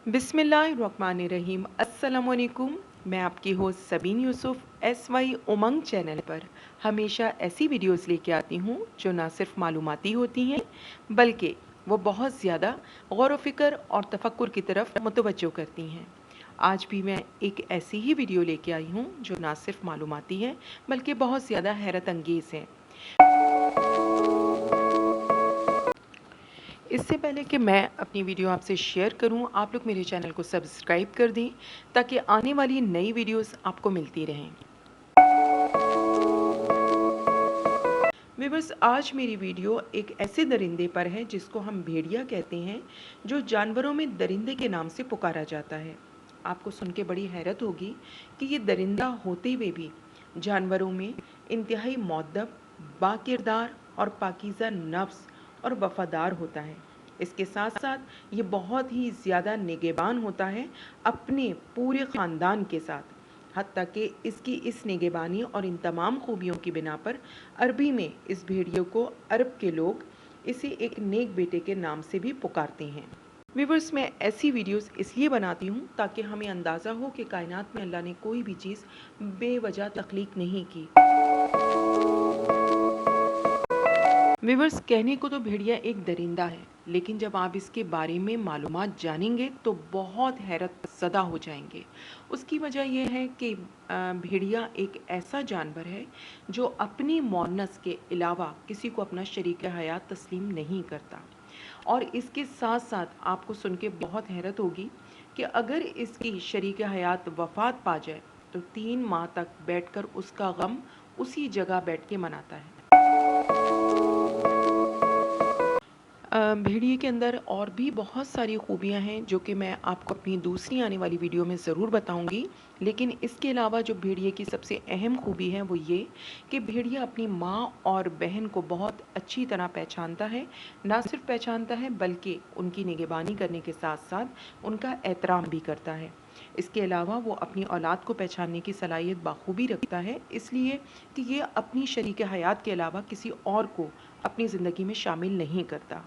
बिस्मिल्लाहिर्रहमानिर्रहीम। अस्सलामुअलैकुम। मैं आपकी होस्ट सबीन यूसुफ SY उमंग चैनल पर हमेशा ऐसी वीडियोस लेके आती हूँ जो ना सिर्फ मालूमाती होती हैं बल्कि वो बहुत ज़्यादा गौर व फिक्र और तफक्कुर की तरफ मुतवज्जो करती हैं। आज भी मैं एक ऐसी ही वीडियो लेके आई हूँ जो ना सिर्फ मालूमाती है बल्कि बहुत ज़्यादा हैरत अंगेज़ है। इससे पहले कि मैं अपनी वीडियो आपसे शेयर करूं, आप लोग मेरे चैनल को सब्सक्राइब कर दें ताकि आने वाली नई वीडियोस आपको मिलती रहें। व्यूअर्स, आज मेरी वीडियो एक ऐसे दरिंदे पर है जिसको हम भेड़िया कहते हैं, जो जानवरों में दरिंदे के नाम से पुकारा जाता है। आपको सुन के बड़ी हैरत होगी कि ये दरिंदा होते हुए भी जानवरों में इंतहाई मुअद्दब, बाकिरदार और पाकीज़ा नफ्स और वफ़ादार होता है। इसके साथ साथ ये बहुत ही ज़्यादा निगहबान होता है अपने पूरे ख़ानदान के साथ। हत्ता कि इसकी इस निगहबानी और इन तमाम खूबियों की बिना पर अरबी में इस भेड़िए को अरब के लोग इसे एक नेक बेटे के नाम से भी पुकारते हैं। व्यूवर्स, मैं ऐसी वीडियोस इसलिए बनाती हूँ ताकि हमें अंदाज़ा हो कि कायनात में अल्लाह ने कोई भी चीज़ बेवजह तख्लीक नहीं की। व्यूवर्स, कहने को तो भेड़िया एक दरिंदा है, लेकिन जब आप इसके बारे में मालूमात जानेंगे तो बहुत हैरत ज़दा हो जाएंगे। उसकी वजह यह है कि भेड़िया एक ऐसा जानवर है जो अपनी मौनस के अलावा किसी को अपना शरीक हयात तस्लीम नहीं करता। और इसके साथ साथ आपको सुन के बहुत हैरत होगी कि अगर इसकी शरीक हयात वफ़ात पा जाए तो 3 माह तक बैठकर उसका गम उसी जगह बैठ के मनाता है। भेड़िए के अंदर और भी बहुत सारी खूबियां हैं जो कि मैं आपको अपनी दूसरी आने वाली वीडियो में ज़रूर बताऊंगी। लेकिन इसके अलावा जो भेड़िए की सबसे अहम खूबी है वो ये कि भेड़िया अपनी माँ और बहन को बहुत अच्छी तरह पहचानता है। ना सिर्फ पहचानता है बल्कि उनकी निगहबानी करने के साथ साथ उनका एहतराम भी करता है। इसके अलावा वो अपनी औलाद को पहचानने की सलाहियत बाखूबी रखता है, इसलिए कि ये अपनी शरीक हयात के अलावा किसी और को अपनी ज़िंदगी में शामिल नहीं करता।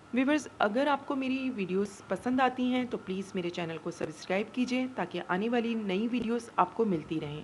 व्यूवर्स, अगर आपको मेरी वीडियोस पसंद आती हैं तो प्लीज़ मेरे चैनल को सब्सक्राइब कीजिए ताकि आने वाली नई वीडियोस आपको मिलती रहें।